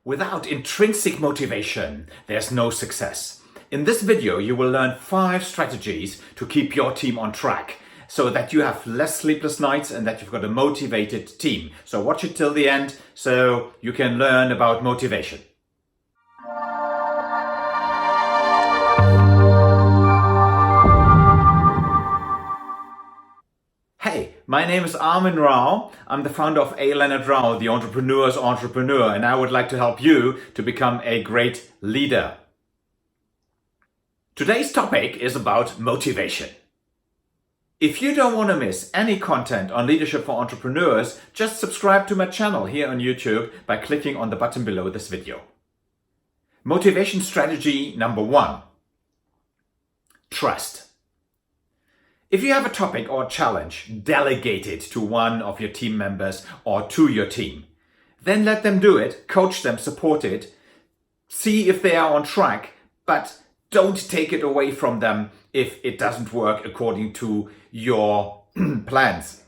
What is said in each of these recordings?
Without intrinsic motivation, there's no success. In this video, you will learn 5 strategies to keep your team on track so that you have less sleepless nights and that you've got a motivated team. So watch it till the end so you can learn about motivation. Hey, my name is Armin Rao. I'm the founder of A. Leonard Rao, the entrepreneur's entrepreneur, and I would like to help you to become a great leader. Today's topic is about motivation. If you don't want to miss any content on leadership for entrepreneurs, just subscribe to my channel here on YouTube by clicking on the button below this video. Motivation strategy number 1. Trust. If you have a topic or challenge, delegate it to one of your team members or to your team. Then let them do it, coach them, support it, see if they are on track, but don't take it away from them if it doesn't work according to your plans.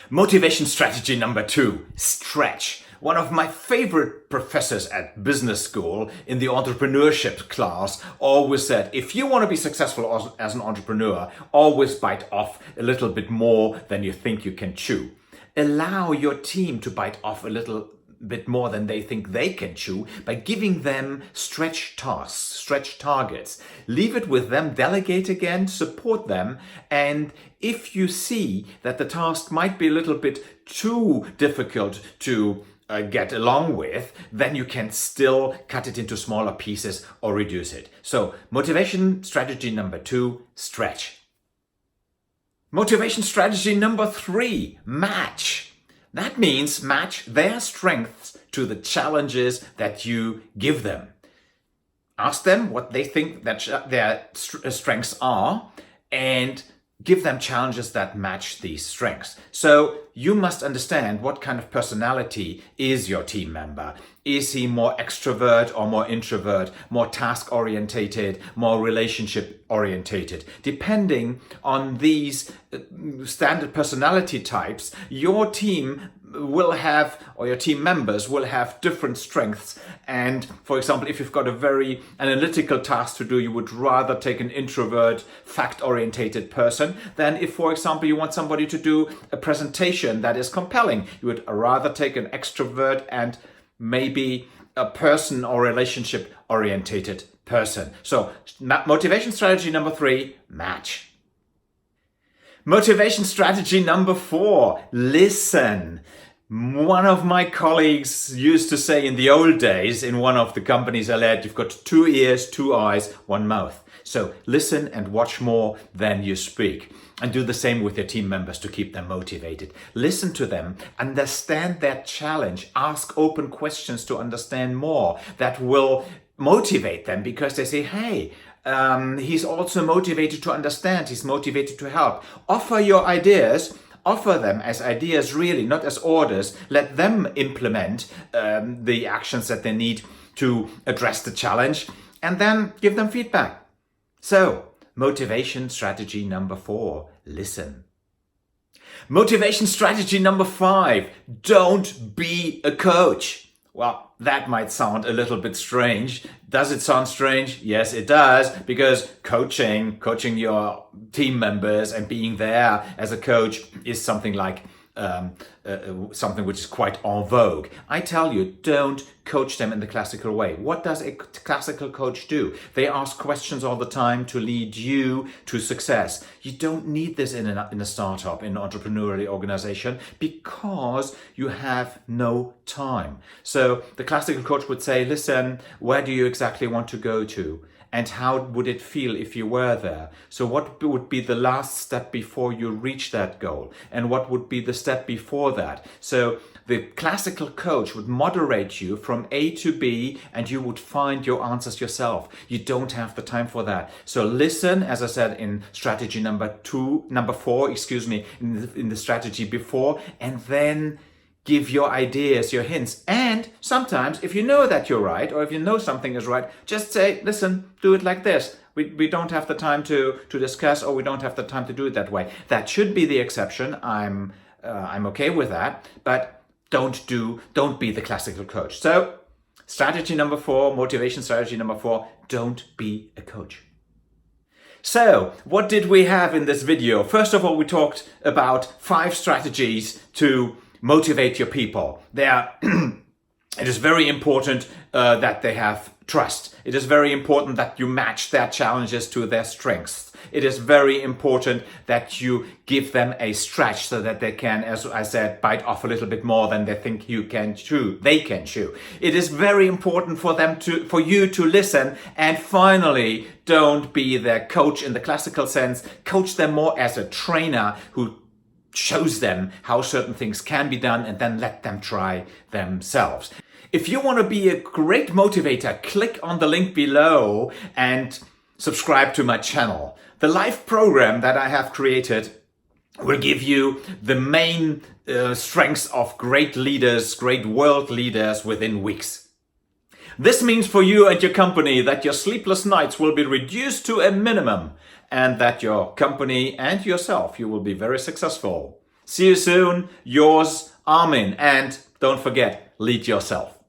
Motivation strategy number 2, stretch. One of my favorite professors at business school in the entrepreneurship class always said, if you want to be successful as an entrepreneur, always bite off a little bit more than you think you can chew. Allow your team to bite off a little bit more than they think they can chew by giving them stretch tasks, stretch targets. Leave it with them, delegate again, support them, and if you see that the task might be a little bit too difficult to get along with, then you can still cut it into smaller pieces or reduce it. So motivation strategy number 2, stretch. Motivation strategy number 3, match. That means match their strengths to the challenges that you give them. Ask them what they think that their strengths are and give them challenges that match these strengths. So you must understand what kind of personality is your team member. Is he more extrovert or more introvert, more task orientated, more relationship orientated? Depending on these standard personality types, your team will have, or your team members will have different strengths. And for example, if you've got a very analytical task to do, you would rather take an introvert, fact-orientated person than if, for example, you want somebody to do a presentation that is compelling. You would rather take an extrovert and maybe a person or relationship orientated person. So motivation strategy number 3, match. Motivation strategy number 4, listen. One of my colleagues used to say in the old days in one of the companies I led, you've got 2 ears, 2 eyes, 1 mouth. So listen and watch more than you speak. And do the same with your team members to keep them motivated. Listen to them, understand their challenge, ask open questions to understand more. That will motivate them because they say, hey, he's also motivated to understand, he's motivated to help. Offer your ideas, offer them as ideas really, not as orders. Let them implement the actions that they need to address the challenge and then give them feedback. So, motivation strategy number 4, listen. Motivation strategy number 5, don't be a coach. Well, that might sound a little bit strange. Does it sound strange? Yes, it does, because coaching your team members and being there as a coach is something like something which is quite en vogue. I tell you, don't coach them in the classical way. What does a classical coach do? They ask questions all the time to lead you to success. You don't need this in a startup, in an entrepreneurial organization, because you have no time. So the classical coach would say, listen, where do you exactly want to go to? And how would it feel if you were there? So what would be the last step before you reach that goal? And what would be the step before that? So the classical coach would moderate you from A to B and you would find your answers yourself. You don't have the time for that. So listen, as I said in strategy number 4, in the strategy before, and then give your ideas, your hints. And sometimes if you know that you're right, or if you know something is right, just say, listen, do it like this. We don't have the time to discuss, or we don't have the time to do it that way. That should be the exception. I'm okay with that. But don't be the classical coach. So strategy number 4, motivation strategy number 4, don't be a coach. So what did we have in this video? First of all, we talked about 5 strategies to motivate your people. It is very important that they have trust. It is very important that you match their challenges to their strengths. It is very important that you give them a stretch so that they can, as I said, bite off a little bit more than they think they can chew. It is very important for you to listen. And finally, don't be their coach in the classical sense. Coach them more as a trainer who shows them how certain things can be done and then let them try themselves. If you want to be a great motivator, click on the link below and subscribe to my channel. The live program that I have created will give you the main strengths of great leaders, great world leaders within weeks. This means for you and your company that your sleepless nights will be reduced to a minimum and that your company and yourself, you will be very successful. See you soon. Yours, Armin. And don't forget, lead yourself.